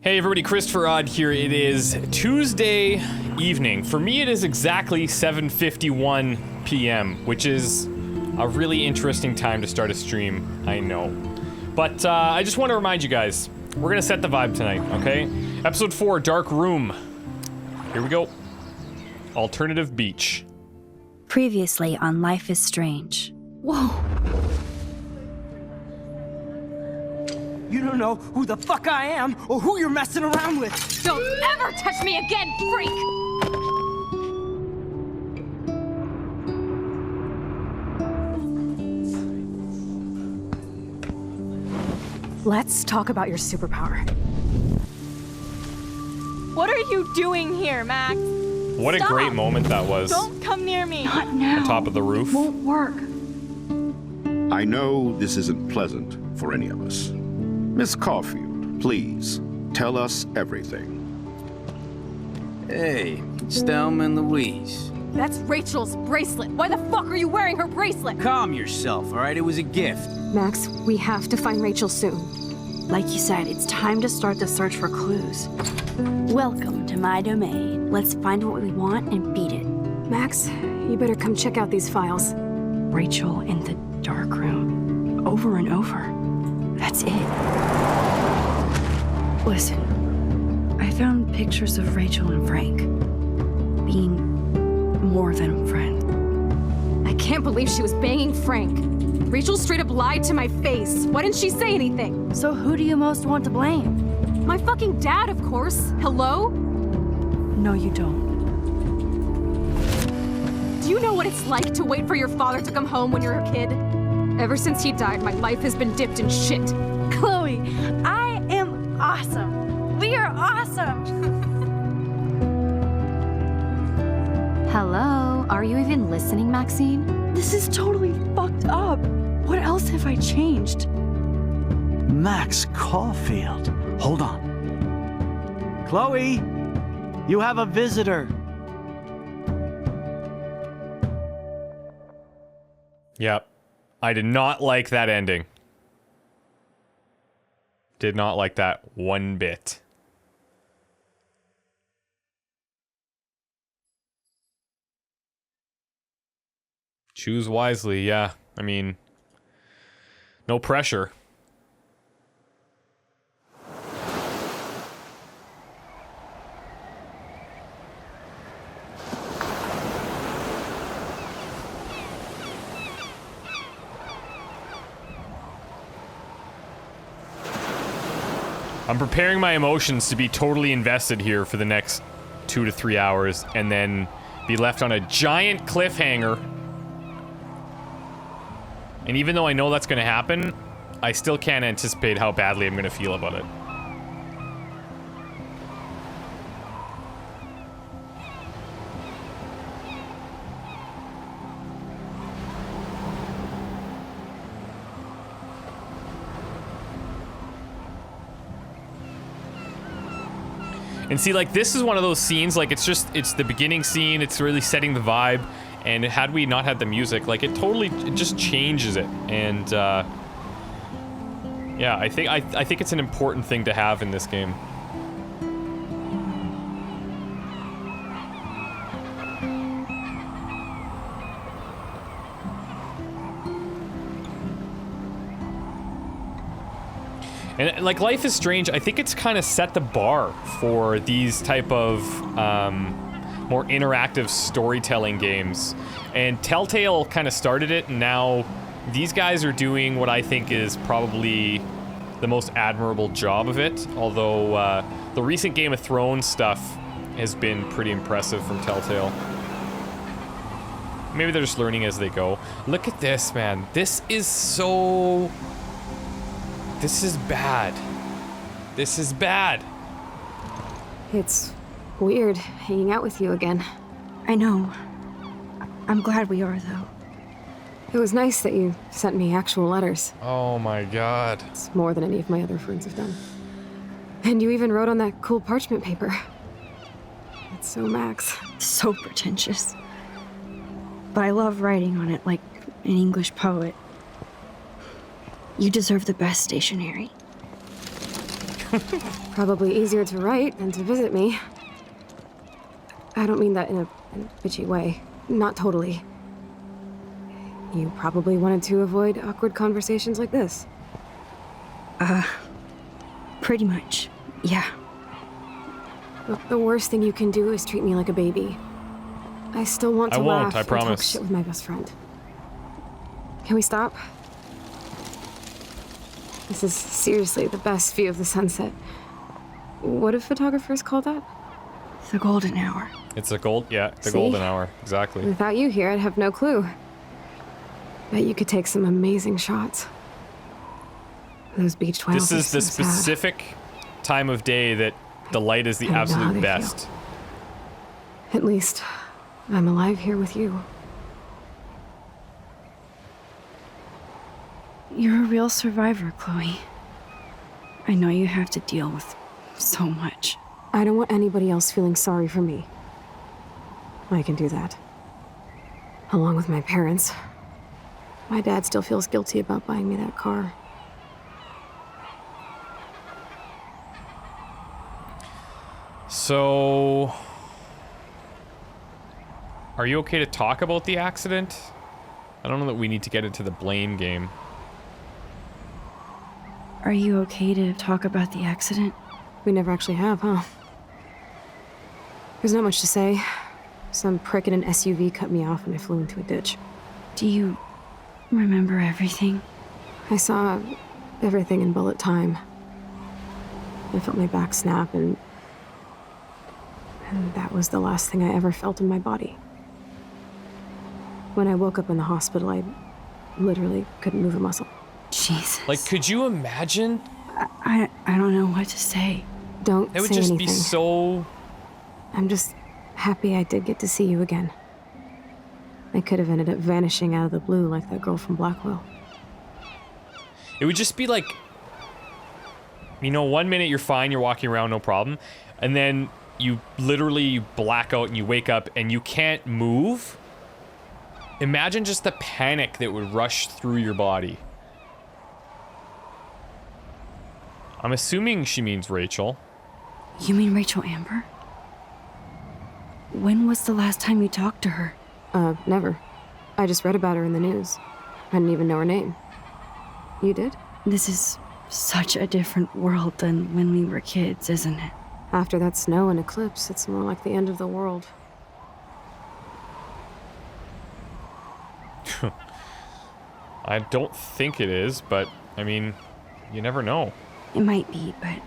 Hey everybody, ChristopherOdd here. It is Tuesday evening. For me it is exactly 7:51 p.m., which is a really interesting time to start a stream, I know. But I just want to remind you guys, we're gonna set the vibe tonight, okay? Episode 4, Dark Room. Here we go. Alternative Beach. Previously on Life is Strange. Whoa. You don't know who the fuck I am or who you're messing around with. Don't ever touch me again, freak! Let's talk about your superpower. What are you doing here, Max? What Stop. a great moment that was. Don't come near me. Not now. On top of the roof. It won't work. I know this isn't pleasant for any of us. Miss Caulfield, please, tell us everything. Hey, it's Thelma and Louise. That's Rachel's bracelet. Why the fuck are you wearing her bracelet? Calm yourself, all right? It was a gift. Max, we have to find Rachel soon. Like you said, it's time to start the search for clues. Welcome to my domain. Let's find what we want and beat it. Max, you better come check out these files. Rachel in the dark room. Over and over. That's it. Listen, I found pictures of Rachel and Frank being more than a friend. I can't believe she was banging Frank. Rachel straight up lied to my face. Why didn't she say anything? So who do you most want to blame? My fucking dad, of course. Hello? No, you don't. Do you know what it's like to wait for your father to come home when you're a kid? Ever since he died, my life has been dipped in shit. Chloe, I am awesome. We are awesome. Hello? Are you even listening, Maxine? This is totally fucked up. What else have I changed? Max Caulfield. Hold on. Chloe, you have a visitor. Yep. I did not like that ending. Did not like that one bit. Choose wisely, yeah. I mean, no pressure. I'm preparing my emotions to be totally invested here for the next 2 to 3 hours and then be left on a giant cliffhanger. And even though I know that's gonna happen, I still can't anticipate how badly I'm gonna feel about it. And see, like, this is one of those scenes, like, it's the beginning scene, it's really setting the vibe, and had we not had the music, like, it just changes it, and, yeah, I think it's an important thing to have in this game. And, like, Life is Strange, I think it's kind of set the bar for these type of, more interactive storytelling games. And Telltale kind of started it, and now these guys are doing what I think is probably the most admirable job of it. Although, the recent Game of Thrones stuff has been pretty impressive from Telltale. Maybe they're just learning as they go. Look at this, man. This is so... This is bad. This is bad. It's weird hanging out with you again. I know. I'm glad we are, though. It was nice that you sent me actual letters. Oh my god. It's more than any of my other friends have done. And you even wrote on that cool parchment paper. It's so Max. So pretentious. But I love writing on it like an English poet. You deserve the best stationery. Probably easier to write than to visit me. I don't mean that in a bitchy way. Not totally. You probably wanted to avoid awkward conversations like this. Pretty much, yeah. Look, the worst thing you can do is treat me like a baby. I still want to I won't, laugh I and talk promise. shit with my best friend. Can we stop? This is seriously the best view of the sunset. What do photographers call that? The golden hour. It's the the See? golden hour, exactly. Without you here, I'd have no clue. Bet you could take some amazing shots. Those beach twilights. This is the so sad. specific time of day that the light is the I know how absolute they best. feel. At least, I'm alive here with you. You're a real survivor, Chloe. I know you have to deal with so much. I don't want anybody else feeling sorry for me. I can do that. Along with my parents. My dad still feels guilty about buying me that car. So, are you okay to talk about the accident? I don't know that we need to get into the blame game. Are you okay to talk about the accident? We never actually have, huh? There's not much to say. Some prick in an SUV cut me off and I flew into a ditch. Do you remember everything? I saw everything in bullet time. I felt my back snap and that was the last thing I ever felt in my body. When I woke up in the hospital, I literally couldn't move a muscle. Jesus. Like, could you imagine? I don't know what to say. Don't It would say just anything. be so... I'm just happy I did get to see you again. I could have ended up vanishing out of the blue like that girl from Blackwell. It would just be like... You know, 1 minute you're fine, you're walking around, no problem. And then you literally black out and you wake up and you can't move. Imagine just the panic that would rush through your body. I'm assuming she means Rachel. You mean Rachel Amber? When was the last time you talked to her? Never. I just read about her in the news. I didn't even know her name. You did? This is such a different world than when we were kids, isn't it? After that snow and eclipse, it's more like the end of the world. I don't think it is, but, I mean, you never know. It might be, but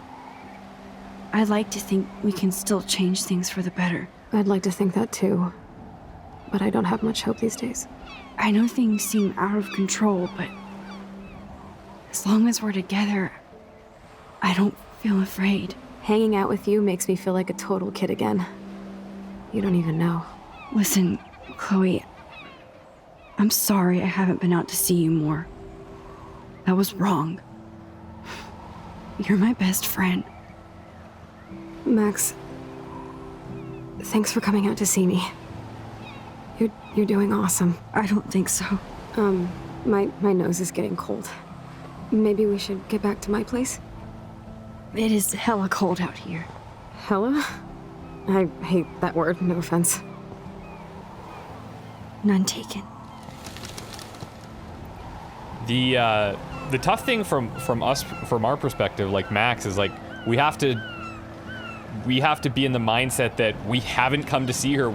I'd like to think we can still change things for the better. I'd like to think that too. But I don't have much hope these days. I know things seem out of control, but as long as we're together, I don't feel afraid. Hanging out with you makes me feel like a total kid again. You don't even know. Listen, Chloe, I'm sorry I haven't been out to see you more. That was wrong. You're my best friend. Max, thanks for coming out to see me. You're doing awesome. I don't think so. My nose is getting cold. Maybe we should get back to my place? It is hella cold out here. Hella? I hate that word, no offense. None taken. The tough thing from our perspective, like Max, is like we have to be in the mindset that we haven't come to see her.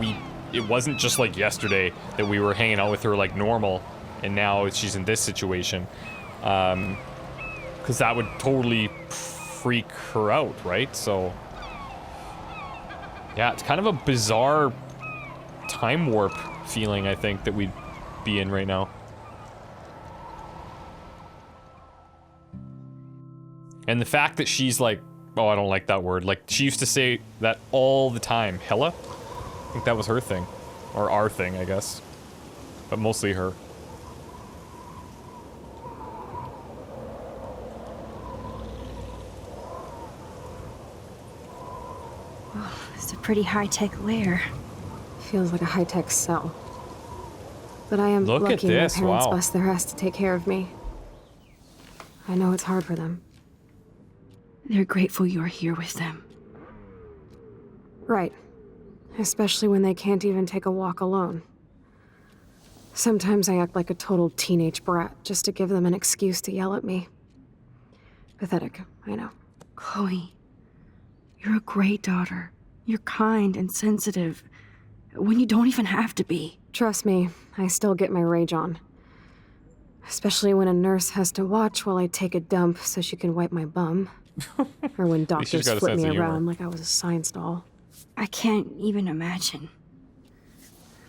It wasn't just like yesterday that we were hanging out with her like normal, and now she's in this situation. Because that would totally freak her out, right? So yeah, it's kind of a bizarre time warp feeling, I think, that we'd be in right now. And the fact that she's like, oh, I don't like that word. Like, she used to say that all the time. Hella? I think that was her thing. Or our thing, I guess. But mostly her. It's a pretty high-tech lair. Feels like a high-tech cell. But I am Look at lucky this, my parents wow. bust their ass to take care of me. I know it's hard for them. They're grateful you're here with them. Right. Especially when they can't even take a walk alone. Sometimes I act like a total teenage brat just to give them an excuse to yell at me. Pathetic, I know. Chloe, you're a great daughter. You're kind and sensitive when you don't even have to be. Trust me, I still get my rage on. Especially when a nurse has to watch while I take a dump so she can wipe my bum. Or when doctors got a flip sense me of humor. around like I was a science doll. I can't even imagine.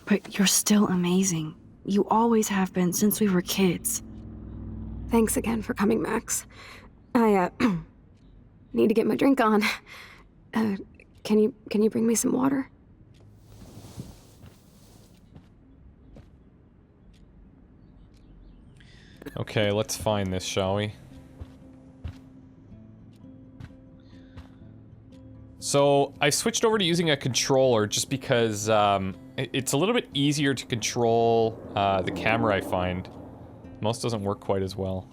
But you're still amazing. You always have been since we were kids. Thanks again for coming, Max. I, need to get my drink on. Can you bring me some water? Okay, let's find this, shall we? So, I switched over to using a controller just because it's a little bit easier to control the camera, I find. Most doesn't work quite as well.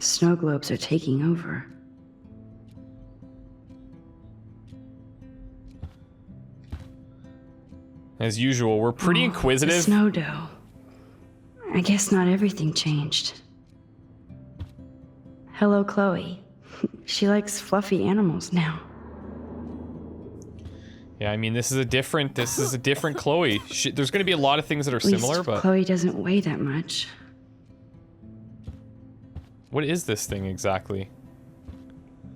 Snow globes are taking over. As usual, we're pretty The inquisitive. snow dough. I guess not everything changed. Hello, Chloe. She likes fluffy animals now. Yeah, I mean, this is a different Chloe. There's going to be a lot of things that are At least similar, but Chloe doesn't weigh that much. what is this thing exactly?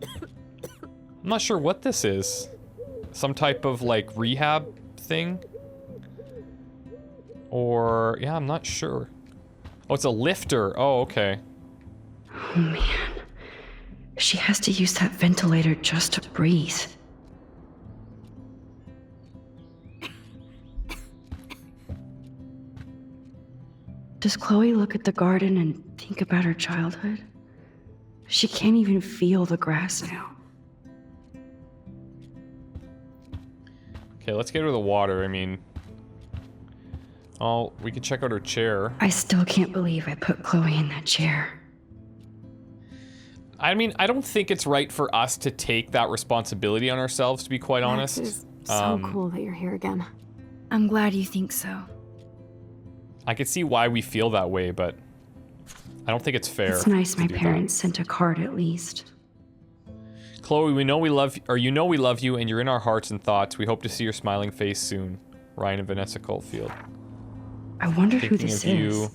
I'm not sure what this is. Some type of, like, rehab thing? Or, yeah, I'm not sure. Oh, it's a lifter. Oh, okay. Oh man. She has to use that ventilator just to breathe. Does Chloe look at the garden and think about her childhood? She can't even feel the grass now. Okay, let's get her the water. I mean... Oh, we can check out her chair. I still can't believe I put Chloe in that chair. I mean, I don't think it's right for us to take that responsibility on ourselves, to be quite honest. Max, it is so cool that you're here again. I'm glad you think so. I could see why we feel that way, but I don't think it's fair. It's nice to my do that. parents sent a card at least. Chloe, we know we love you, and you're in our hearts and thoughts. We hope to see your smiling face soon. Ryan and Vanessa Caulfield. I wonder who Thinking this of you. is.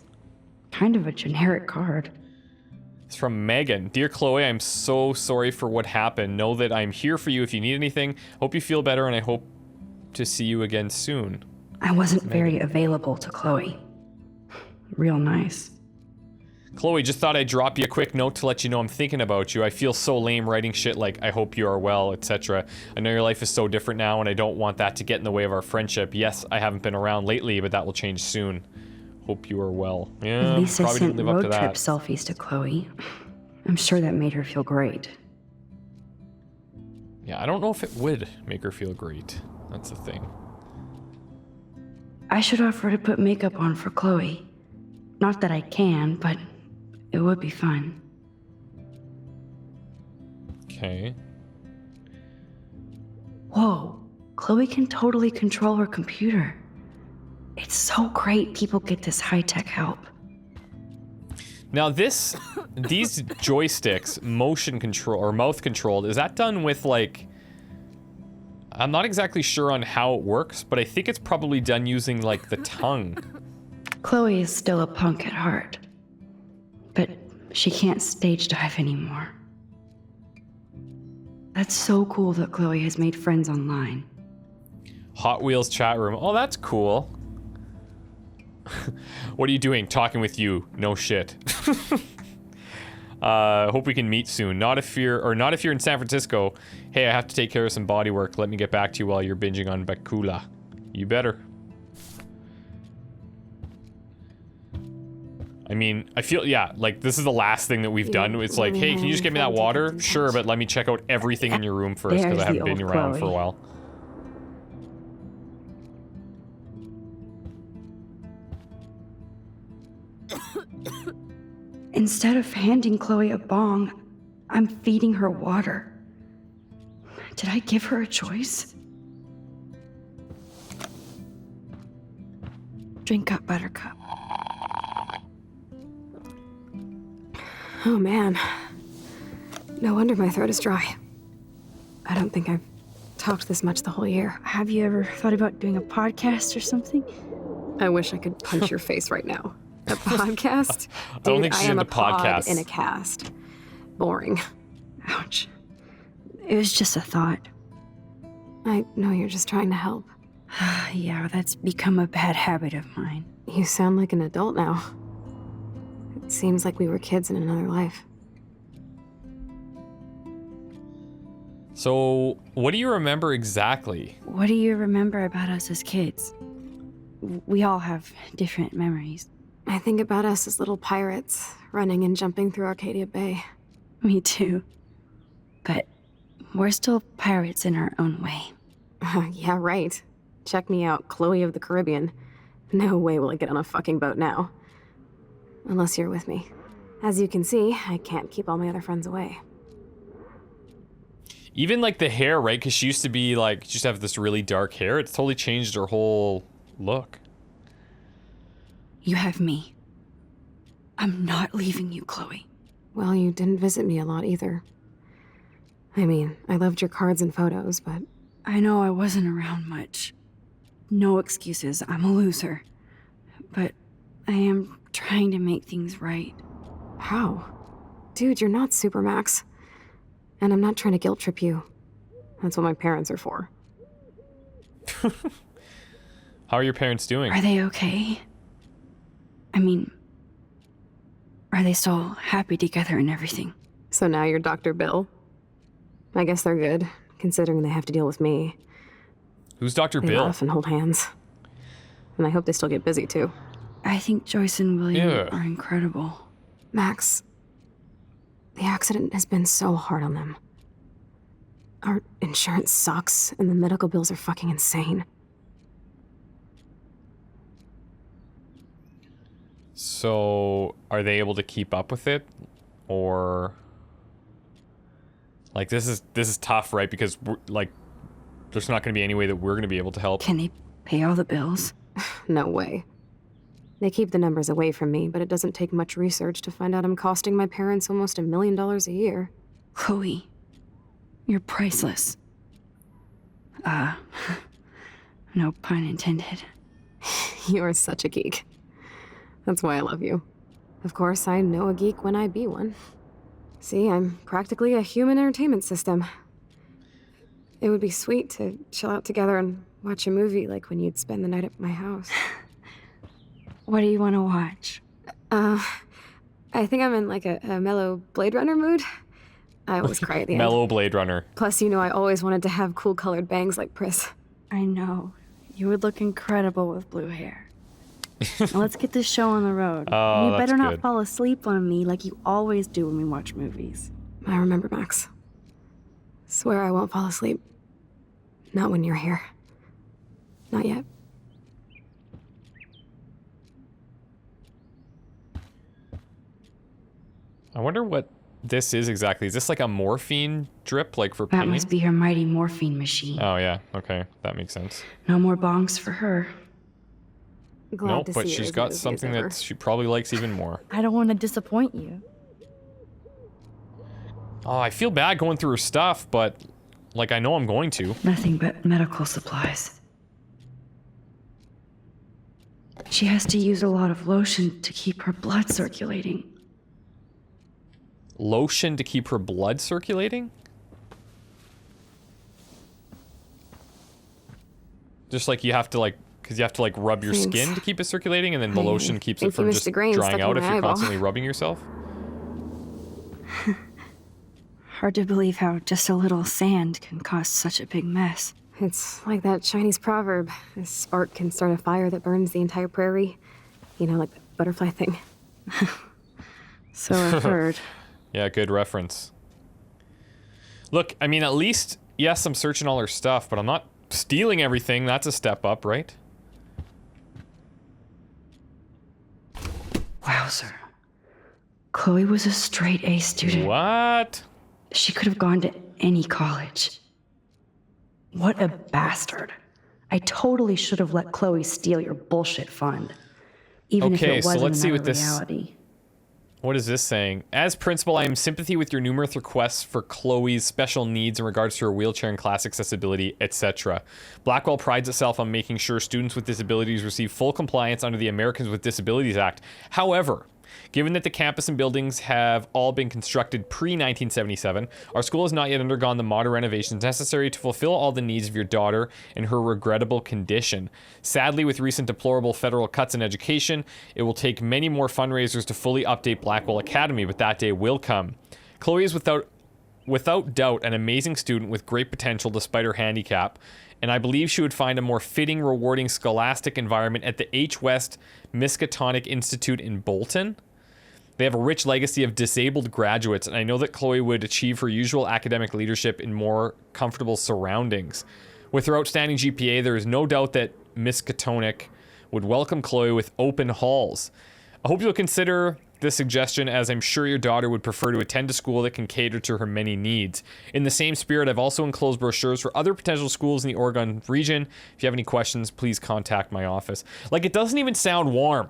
Kind of a generic card. It's from Megan. Dear Chloe, I'm so sorry for what happened. Know that I'm here for you if you need anything. Hope you feel better, and I hope to see you again soon. I wasn't very available to Chloe. Real nice. Chloe, just thought I'd drop you a quick note to let you know I'm thinking about you. I feel so lame writing shit like, I hope you are well, etc. I know your life is so different now, and I don't want that to get in the way of our friendship. Yes, I haven't been around lately, but that will change soon. Hope you are well. Yeah, At least I probably sent didn't live up to road trip that. selfies to Chloe. I'm sure that made her feel great. Yeah, I don't know if it would make her feel great. That's the thing. I should offer to put makeup on for Chloe. Not that I can, but it would be fun. Okay. Whoa, Chloe can totally control her computer. It's so great people get this high-tech help. Now these joysticks, motion control or mouth controlled, is that done with like, I'm not exactly sure on how it works, but I think it's probably done using like the tongue. Chloe is still a punk at heart, but she can't stage dive anymore. That's so cool that Chloe has made friends online. Hot Wheels chat room. Oh, that's cool. What are you doing? Talking with you. No shit. Hope we can meet soon. Not if you're in San Francisco. Hey, I have to take care of some body work. Let me get back to you while you're binging on Bakula. You better. I mean, I feel, yeah, like this is the last thing that we've done. It's like, hey, can you just get me that water? Sure, but let me check out everything in your room first because I haven't been around for a while. Instead of handing Chloe a bong, I'm feeding her water. Did I give her a choice? Drink up, Buttercup. Oh man. No wonder my throat is dry. I don't think I've talked this much the whole year. Have you ever thought about doing a podcast or something? I wish I could punch your face right now. A podcast? I don't think she's am into a pod podcasts. in a cast. Boring. Ouch. It was just a thought. I know you're just trying to help. Yeah, that's become a bad habit of mine. You sound like an adult now. It seems like we were kids in another life. So, what do you remember exactly? What do you remember about us as kids? We all have different memories. I think about us as little pirates, running and jumping through Arcadia Bay. Me too. But we're still pirates in our own way. Yeah, right. Check me out, Chloe of the Caribbean. No way will I get on a fucking boat now. Unless you're with me. As you can see, I can't keep all my other friends away. Even like the hair, right? Because she used to be like, she used to have this really dark hair. It's totally changed her whole look. You have me. I'm not leaving you, Chloe. Well, you didn't visit me a lot either. I mean, I loved your cards and photos, but... I know I wasn't around much. No excuses, I'm a loser. But I am trying to make things right. How? Dude, you're not Supermax. And I'm not trying to guilt trip you. That's what my parents are for. How are your parents doing? Are they okay? I mean, are they still happy together and everything? So now you're Dr. Bill? I guess they're good, considering they have to deal with me. Who's Dr. They Bill? laugh and hold hands. And I hope they still get busy, too. I think Joyce and William Yeah. are incredible. Max, the accident has been so hard on them. Our insurance sucks, and the medical bills are fucking insane. So, are they able to keep up with it? Or... Like, this is tough, right? Because, like, there's not going to be any way that we're going to be able to help. Can they pay all the bills? No way. They keep the numbers away from me, but it doesn't take much research to find out I'm costing my parents almost $1 million a year. Chloe, you're priceless. No pun intended. You're such a geek. That's why I love you. Of course, I know a geek when I be one. See, I'm practically a human entertainment system. It would be sweet to chill out together and watch a movie like when you'd spend the night at my house. What do you want to watch? I think I'm in like a mellow Blade Runner mood. I always cry at the end. Mellow Blade Runner. Plus, you know, I always wanted to have cool colored bangs like Pris. I know. You would look incredible with blue hair. Now let's get this show on the road. Oh, You that's better not good. fall asleep on me like you always do when we watch movies. I remember, Max. Swear I won't fall asleep. Not when you're here. Not yet. I wonder what this is exactly. Is this like a morphine drip, like for That pain? must be her mighty morphine machine. Oh, yeah. Okay. That makes sense. No more bongs for her. Glad Nope, to but see she's her got as something ever. that she probably likes even more. I don't want to disappoint you. Oh, I feel bad going through her stuff, but, like, I know I'm going to. Nothing but medical supplies. She has to use a lot of lotion to keep her blood circulating. Lotion to keep her blood circulating? Just like you have to, like, because you have to, like, rub your Thanks. skin to keep it circulating, and then the I lotion keeps think it you from missed just the grain stuck drying in out if my you're eyeball. constantly rubbing yourself. Hard to believe how just a little sand can cause such a big mess. It's like that Chinese proverb. A spark can start a fire that burns the entire prairie. You know, like the butterfly thing. So I've heard. Yeah, good reference. Look, I mean, at least, yes, I'm searching all her stuff, but I'm not stealing everything. That's a step up, right? Wowzer. Chloe was a straight A student. What? She could have gone to any college. What a bastard. I totally should have let Chloe steal your bullshit fund. Even if Okay, it so wasn't let's see another what this- reality. What is this saying? As principal, I am in sympathy with your numerous requests for Chloe's special needs in regards to her wheelchair and class accessibility, etc. Blackwell prides itself on making sure students with disabilities receive full compliance under the Americans with Disabilities Act. However, given that the campus and buildings have all been constructed pre-1977, our school has not yet undergone the modern renovations necessary to fulfill all the needs of your daughter in her regrettable condition. Sadly, with recent deplorable federal cuts in education, it will take many more fundraisers to fully update Blackwell Academy, but that day will come. Chloe is without doubt an amazing student with great potential despite her handicap, and I believe she would find a more fitting, rewarding scholastic environment at the H. West Miskatonic Institute in Bolton. They have a rich legacy of disabled graduates, and I know that Chloe would achieve her usual academic leadership in more comfortable surroundings. With her outstanding GPA, there is no doubt that Miskatonic would welcome Chloe with open halls. I hope you'll consider this suggestion, as I'm sure your daughter would prefer to attend a school that can cater to her many needs. In the same spirit, I've also enclosed brochures for other potential schools in the Oregon region. If you have any questions, please contact my office. Like, it doesn't even sound warm.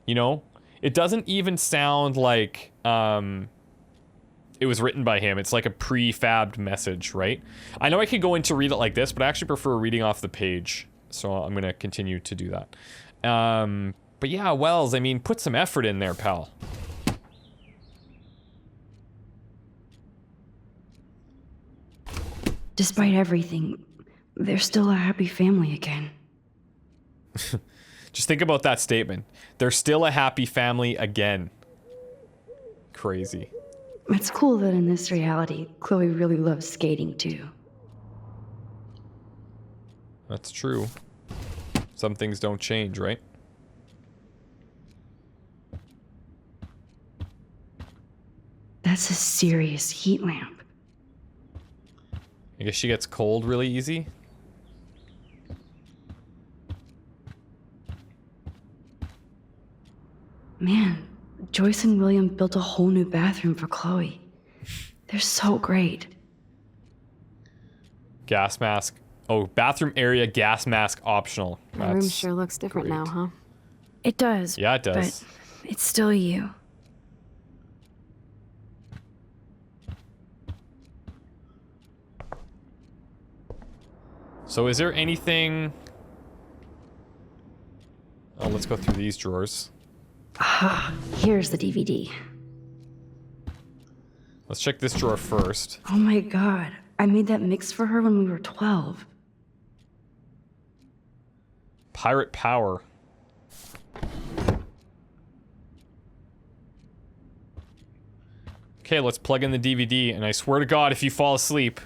You know? It doesn't even sound like it was written by him. It's like a prefabbed message, right? I know I could go in to read it like this, but I actually prefer reading off the page. So I'm going to continue to do that. But yeah, Wells, I mean, put some effort in there, pal. Despite everything, they're still a happy family again. Just think about that statement. They're still a happy family again. Crazy. It's cool that in this reality, Chloe really loves skating too. That's true. Some things don't change, right? That's a serious heat lamp. I guess she gets cold really easy. Man, Joyce and William built a whole new bathroom for Chloe. They're so great. Gas mask. Oh, bathroom area, gas mask optional. The room That's sure looks different great. now, huh? It does. Yeah, it does. But it's still you. So is there anything... Oh, let's go through these drawers. Ah, here's the DVD. Let's check this drawer first. Oh my god, I made that mix for her when we were 12. Pirate Power. Okay, let's plug in the DVD, and I swear to God, if you fall asleep...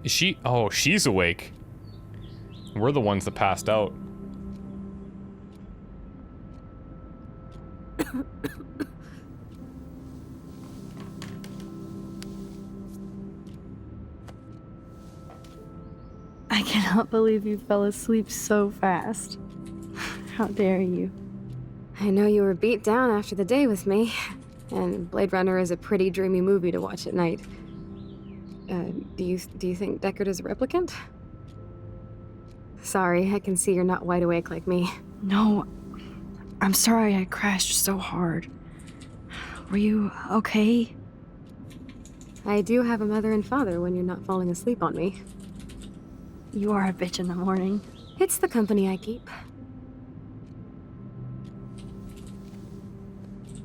Is she? Oh, she's awake. We're the ones that passed out. I cannot believe you fell asleep so fast. How dare you? I know you were beat down after the day with me, and Blade Runner is a pretty dreamy movie to watch at night. Do you think Deckard is a replicant? Sorry, I can see you're not wide awake like me. No, I'm sorry I crashed so hard. Were you okay? I do have a mother and father when you're not falling asleep on me. You are a bitch in the morning. It's the company I keep.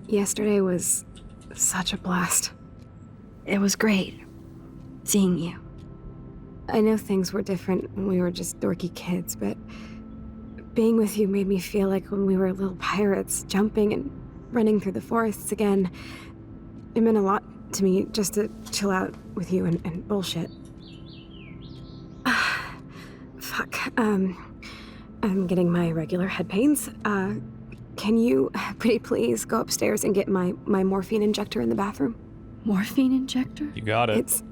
Yesterday was such a blast. It was great seeing you. I know things were different when we were just dorky kids, but being with you made me feel like when we were little pirates, jumping and running through the forests again. It meant a lot to me just to chill out with you and bullshit. Fuck. I'm getting my regular head pains. Can you, pretty please, go upstairs and get my morphine injector in the bathroom? Morphine injector? You got it.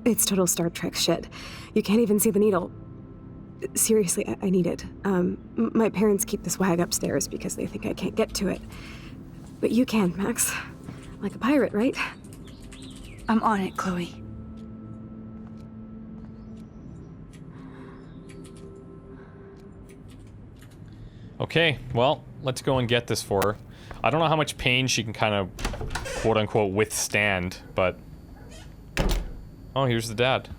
It's total Star Trek shit. You can't even see the needle. Seriously, I need it. My parents keep the swag upstairs because they think I can't get to it. But you can, Max. Like a pirate, right? I'm on it, Chloe. Okay, well, let's go and get this for her. I don't know how much pain she can kind of, quote-unquote, withstand, but... Oh, here's the dad.